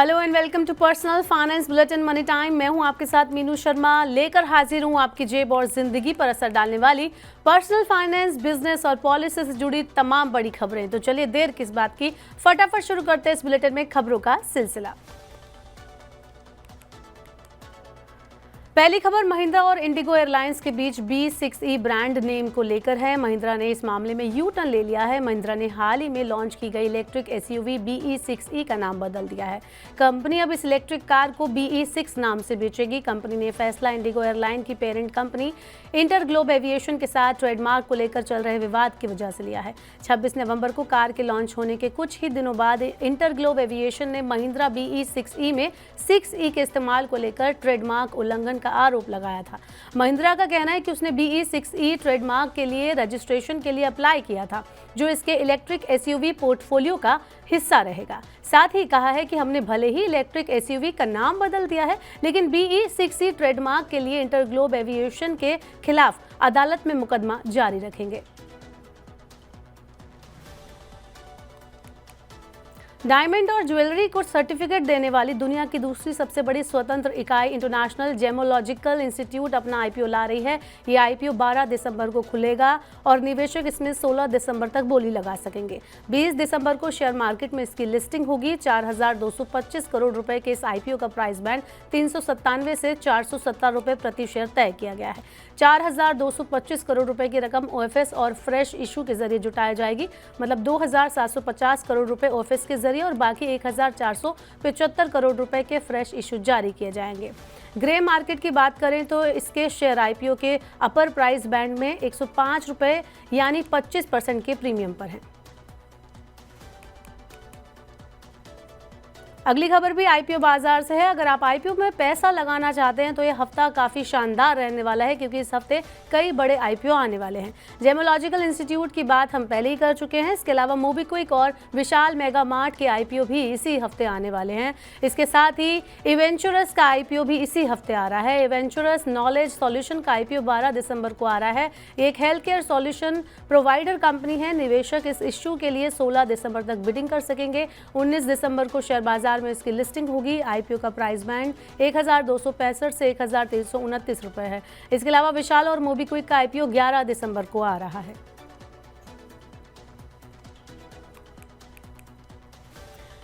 Hello and welcome to personal finance bulletin money time. मैं हूं आपके साथ मीनू शर्मा, लेकर हाजिर हूं आपकी जेब और जिंदगी पर असर डालने वाली पर्सनल फाइनेंस, बिजनेस और पॉलिसी से जुड़ी तमाम बड़ी खबरें। तो चलिए देर किस बात की, फटाफट शुरू करते हैं इस बुलेटिन में खबरों का सिलसिला। पहली खबर महिंद्रा और इंडिगो एयरलाइंस के बीच B6E ब्रांड नेम को लेकर है। महिंद्रा ने इस मामले में यू टर्न ले लिया है। महिंद्रा ने हाल ही में लॉन्च की गई इलेक्ट्रिक SUV BE6E का नाम बदल दिया है। कंपनी अब इस इलेक्ट्रिक कार को BE6 नाम से बेचेगी। कंपनी ने फैसला इंडिगो एयरलाइन की पेरेंट कंपनी इंटरग्लोब एविएशन के साथ ट्रेडमार्क को लेकर चल रहे विवाद की वजह से लिया है। 26 नवंबर को कार के लॉन्च होने के कुछ ही दिनों बाद इंटरग्लोब एविएशन ने महिंद्रा BE6E में 6E के इस्तेमाल को लेकर ट्रेडमार्क उल्लंघन का आरोप लगाया था। महिंद्रा का कहना है कि उसने BE6E ट्रेडमार्क के लिए रजिस्ट्रेशन के लिए अप्लाई किया था, जो इसके इलेक्ट्रिक SUV पोर्टफोलियो का हिस्सा रहेगा। साथ ही कहा है कि हमने भले ही इलेक्ट्रिक SUV का नाम बदल दिया है, लेकिन BE6E ट्रेडमार्क के लिए इंटरग्लोब एविएशन के खिलाफ अदालत में मुकदमा जारी रखेंगे। डायमंड और ज्वेलरी को सर्टिफिकेट देने वाली दुनिया की दूसरी सबसे बड़ी स्वतंत्र इकाई इंटरनेशनल जेमोलॉजिकल इंस्टीट्यूट अपना IPO ला रही है। ये IPO 12 दिसंबर को खुलेगा और निवेशक इसमें 16 दिसंबर तक बोली लगा सकेंगे। 20 दिसंबर को शेयर मार्केट में इसकी लिस्टिंग होगी। 4,225 करोड़ रुपए के इस IPO का प्राइस बैंड 397 से 470 रुपए प्रति शेयर तय किया गया है। 4,225 करोड़ रुपए की रकम OFS और फ्रेश इशू के जरिए जुटाई जाएगी। मतलब 2,750 करोड़ रुपए OFS के जरिए और बाकी 1,475 करोड़ रुपए के फ्रेश इशू जारी किए जाएंगे। ग्रे मार्केट की बात करें तो इसके शेयर IPO के अपर प्राइस बैंड में 105 रुपए यानी 25% के प्रीमियम पर हैं। अगली खबर भी IPO बाजार से है। अगर आप IPO में पैसा लगाना चाहते हैं तो ये हफ्ता काफ़ी शानदार रहने वाला है, क्योंकि इस हफ्ते कई बड़े IPO आने वाले हैं। जेमोलॉजिकल इंस्टीट्यूट की बात हम पहले ही कर चुके हैं। इसके अलावा मोबीक्विक और विशाल मेगा मार्ट के IPO भी इसी हफ्ते आने वाले हैं। इसके साथ ही इवेंचुरस का IPO भी इसी हफ्ते आ रहा है। इवेंचुरस नॉलेज सॉल्यूशन का IPO 12 दिसंबर को आ रहा है। एक health care solution provider company है। निवेशक इस इश्यू के लिए 16 दिसंबर तक बिडिंग कर सकेंगे। 19 दिसंबर को शेयर बाजार में इसकी लिस्टिंग होगी। IPO का प्राइस बैंड 1,265 से 1,329 रुपए है। इसके अलावा विशाल और मोबीक्विक का IPO 11 दिसंबर को आ रहा है।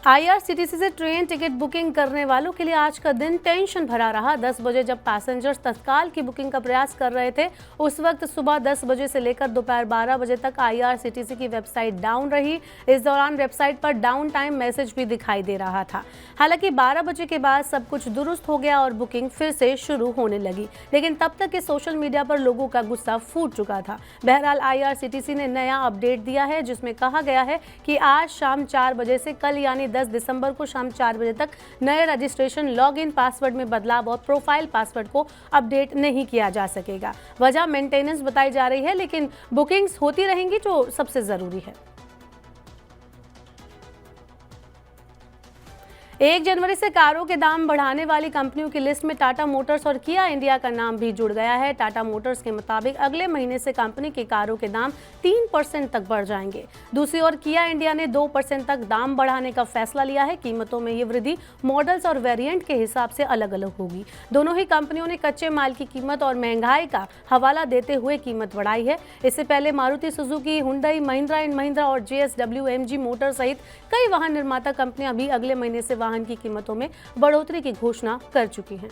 IRCTC से ट्रेन टिकट बुकिंग करने वालों के लिए आज का दिन टेंशन भरा रहा। 10 बजे जब पैसेंजर्स तत्काल की बुकिंग का प्रयास कर रहे थे, उस वक्त सुबह 10 बजे से लेकर दोपहर 12 बजे तक IRCTC की वेबसाइट डाउन रही। इस दौरान वेबसाइट पर डाउन टाइम मैसेज भी दिखाई दे रहा था। हालांकि 12 बजे के बाद सब कुछ दुरुस्त हो गया और बुकिंग फिर से शुरू होने लगी, लेकिन तब तक के सोशल मीडिया पर लोगों का गुस्सा फूट चुका था। बहरहाल IRCTC ने नया अपडेट दिया है, जिसमें कहा गया है कि आज शाम 4 बजे से कल यानी 10 दिसंबर को शाम 4 बजे तक नए रजिस्ट्रेशन, लॉगिन पासवर्ड में बदलाव और प्रोफाइल पासवर्ड को अपडेट नहीं किया जा सकेगा। वजह मेंटेनेंस बताई जा रही है, लेकिन बुकिंग्स होती रहेंगी, जो सबसे जरूरी है। 1 जनवरी से कारों के दाम बढ़ाने वाली कंपनियों की लिस्ट में टाटा मोटर्स और किया इंडिया का नाम भी जुड़ गया है। टाटा मोटर्स के मुताबिक अगले महीने से कंपनी की कारों के दाम 3% तक बढ़ जाएंगे। दूसरी ओर किया इंडिया ने 2% तक दाम बढ़ाने का फैसला लिया है। कीमतों में ये वृद्धि मॉडल्स और वेरिएंट के हिसाब से अलग अलग होगी। दोनों ही कंपनियों ने कच्चे माल की कीमत और महंगाई का हवाला देते हुए कीमत बढ़ाई है। इससे पहले Maruti Suzuki, Hyundai, Mahindra and Mahindra और JSW MG मोटर सहित कई वाहन निर्माता कंपनियां भी अगले महीने से वाहन की कीमतों में बढ़ोतरी की घोषणा कर चुकी हैं।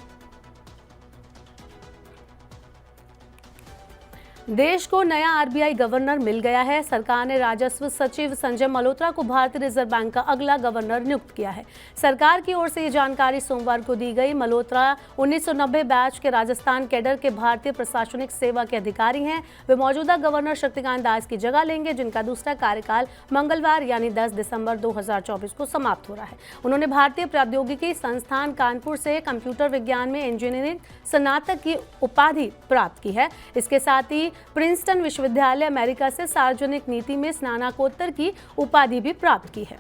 देश को नया RBI गवर्नर मिल गया है। सरकार ने राजस्व सचिव संजय मल्होत्रा को भारतीय रिजर्व बैंक का अगला गवर्नर नियुक्त किया है। सरकार की ओर से ये जानकारी सोमवार को दी गई। मल्होत्रा 1990 बैच के राजस्थान कैडर के भारतीय प्रशासनिक सेवा के अधिकारी हैं। वे मौजूदा गवर्नर शक्तिकांत दास की जगह लेंगे, जिनका दूसरा कार्यकाल मंगलवार यानी 10 दिसंबर 2024 को समाप्त हो रहा है। उन्होंने भारतीय प्रौद्योगिकी संस्थान कानपुर से कंप्यूटर विज्ञान में इंजीनियरिंग स्नातक की उपाधि प्राप्त की है। इसके साथ ही प्रिंसटन विश्वविद्यालय अमेरिका से सार्वजनिक नीति में स्नातकोत्तर की उपाधि भी प्राप्त की है।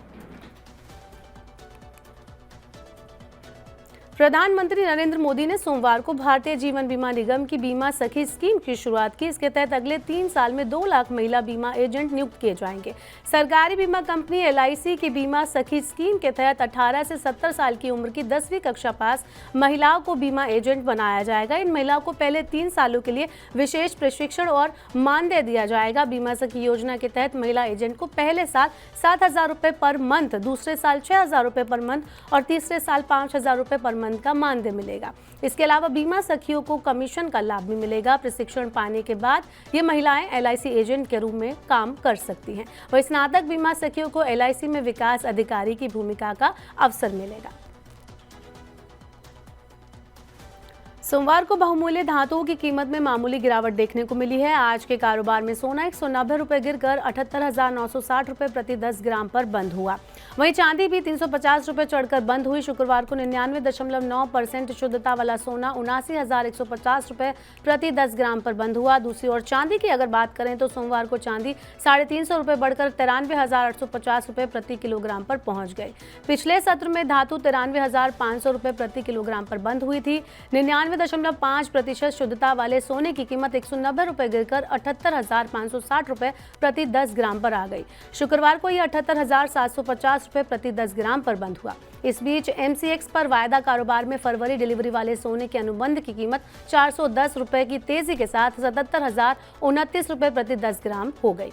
प्रधानमंत्री नरेंद्र मोदी ने सोमवार को भारतीय जीवन बीमा निगम की बीमा सखी स्कीम की शुरुआत की। इसके तहत अगले 3 साल में 2 लाख महिला बीमा एजेंट नियुक्त किए जाएंगे। सरकारी बीमा कंपनी LIC की बीमा सखी स्कीम के तहत 18 से 70 साल की उम्र की 10वीं कक्षा पास महिलाओं को बीमा एजेंट बनाया जाएगा। इन महिलाओं को पहले 3 सालों के लिए विशेष प्रशिक्षण और मानदेय दिया जाएगा। बीमा सखी योजना के तहत महिला एजेंट को पहले साल 7,000 रुपये पर मंथ, दूसरे साल 6,000 रुपये पर मंथ और तीसरे साल 5,000 रुपये पर मंथ का मानदेय मिलेगा। इसके अलावा बीमा सखियों को कमीशन का लाभ भी मिलेगा। प्रशिक्षण पाने के बाद ये महिलाएं LIC एजेंट के रूप में काम कर सकती हैं। वहीं स्नातक बीमा सखियों को LIC में विकास अधिकारी की भूमिका का अवसर मिलेगा। सोमवार को बहुमूल्य धातुओं की कीमत में मामूली गिरावट देखने को मिली है। आज के कारोबार में सोना 190 रुपये गिरकर 78,960 रुपये प्रति 10 ग्राम पर बंद हुआ। वहीं चांदी भी 350 रुपये चढ़कर बंद हुई। शुक्रवार को 99.9% शुद्धता वाला सोना 79,150 रुपये प्रति 10 ग्राम पर बंद हुआ। दूसरी ओर चांदी की अगर बात करें तो सोमवार को चांदी 350 रुपये बढ़कर 93,850 रुपये प्रति किलोग्राम पर पहुंच गई। पिछले सत्र में धातु 93,500 रुपये प्रति किलोग्राम पर बंद हुई थी। 99.5% शुद्धता वाले सोने की कीमत 190 रुपये गिरकर 78,560 रुपये प्रति 10 ग्राम पर आ गई। शुक्रवार को यह 78,750 रुपये प्रति 10 ग्राम पर बंद हुआ। इस बीच MCX पर वायदा कारोबार में फरवरी डिलीवरी वाले सोने के अनुबंध की कीमत 410 रुपये की तेजी के साथ 77,029 रुपये प्रति 10 ग्राम हो गई।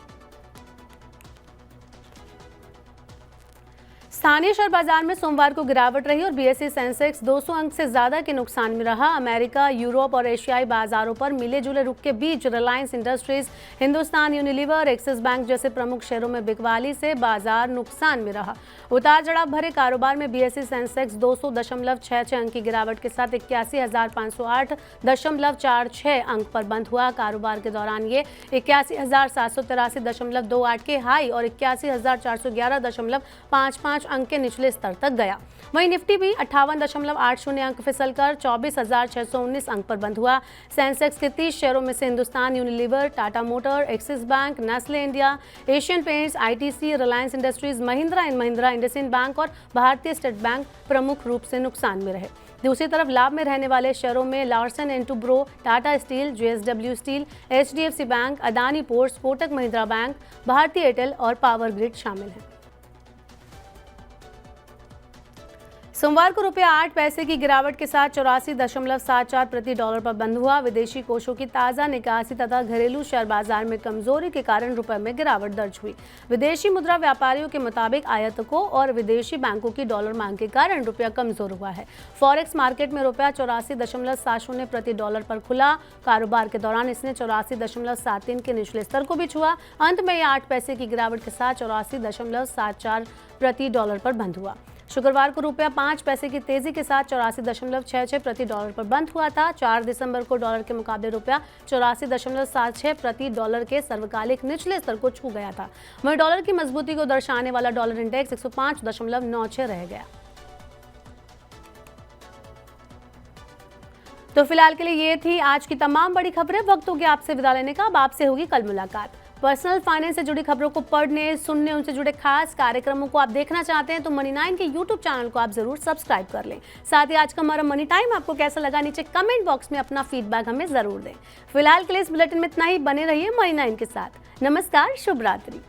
स्थानीय शेयर बाजार में सोमवार को गिरावट रही और BSE सेंसेक्स 200 अंक से ज्यादा के नुकसान में रहा। अमेरिका, यूरोप और एशियाई बाजारों पर मिले जुले रुख के बीच Reliance Industries, Hindustan Unilever, Axis bank जैसे प्रमुख शेयरों में बिकवाली से बाजार नुकसान में रहा। उतार चढ़ाव भरे कारोबार में BSE सेंसेक्स 200.66 अंक की गिरावट के साथ 81,508.46 अंक पर बंद हुआ। कारोबार के दौरान ये 81,783.28 के हाई और 81,411.55 अंक के निचले स्तर तक गया। वहीं निफ्टी भी 58.80 अंक फिसलकर 24,619 अंक पर बंद हुआ। सेंसेक्स के 30 शेयरों में से Hindustan Unilever, Tata motor, axis bank, Nestle India, Asian paints, ITC, Reliance industries, Mahindra and Mahindra, IndusInd bank और भारतीय स्टेट बैंक प्रमुख रूप से नुकसान में रहे। दूसरी तरफ लाभ में रहने वाले शेयरों में Larsen and Toubro, Tata steel, JSW steel, HDFC bank, Adani ports, Kotak Mahindra bank, भारतीय एयरटेल और पावर ग्रिड शामिल हैं। सोमवार को रुपया 8 पैसे की गिरावट के साथ 84.74 प्रति डॉलर पर बंद हुआ। विदेशी कोषों की ताज़ा निकासी तथा घरेलू शेयर बाजार में कमजोरी के कारण रुपए में गिरावट दर्ज हुई। विदेशी मुद्रा व्यापारियों के मुताबिक आयातकों और विदेशी बैंकों की डॉलर मांग के कारण रुपया कमजोर हुआ है। फॉरेक्स मार्केट में रुपया 84.70 प्रति डॉलर पर खुला। कारोबार के दौरान इसने 84.73 के निचले स्तर को भी छुआ। अंत में यह 8 पैसे की गिरावट के साथ 84.74 प्रति डॉलर पर बंद हुआ। शुक्रवार को रुपया 5 पैसे की तेजी के साथ 84.66 प्रति डॉलर पर बंद हुआ था। 4 दिसंबर को डॉलर के मुकाबले रुपया 84.76 प्रति डॉलर के सर्वकालिक निचले स्तर को छू गया था। वहीं डॉलर की मजबूती को दर्शाने वाला डॉलर इंडेक्स 105.96 रह गया। तो फिलहाल के लिए ये थी आज की तमाम बड़ी खबरें। वक्त हो गया आपसे विदा लेने का। अब आपसे होगी कल मुलाकात। पर्सनल फाइनेंस से जुड़ी खबरों को पढ़ने, सुनने, उनसे जुड़े खास कार्यक्रमों को आप देखना चाहते हैं तो मनी9 के YouTube चैनल को आप जरूर सब्सक्राइब कर लें। साथ ही आज का हमारा मनी टाइम आपको कैसा लगा नीचे कमेंट बॉक्स में अपना फीडबैक हमें जरूर दें। फिलहाल के लिए इस बुलेटिन में इतना ही। बने रहिए मनी9 के साथ। नमस्कार, शुभ रात्रि।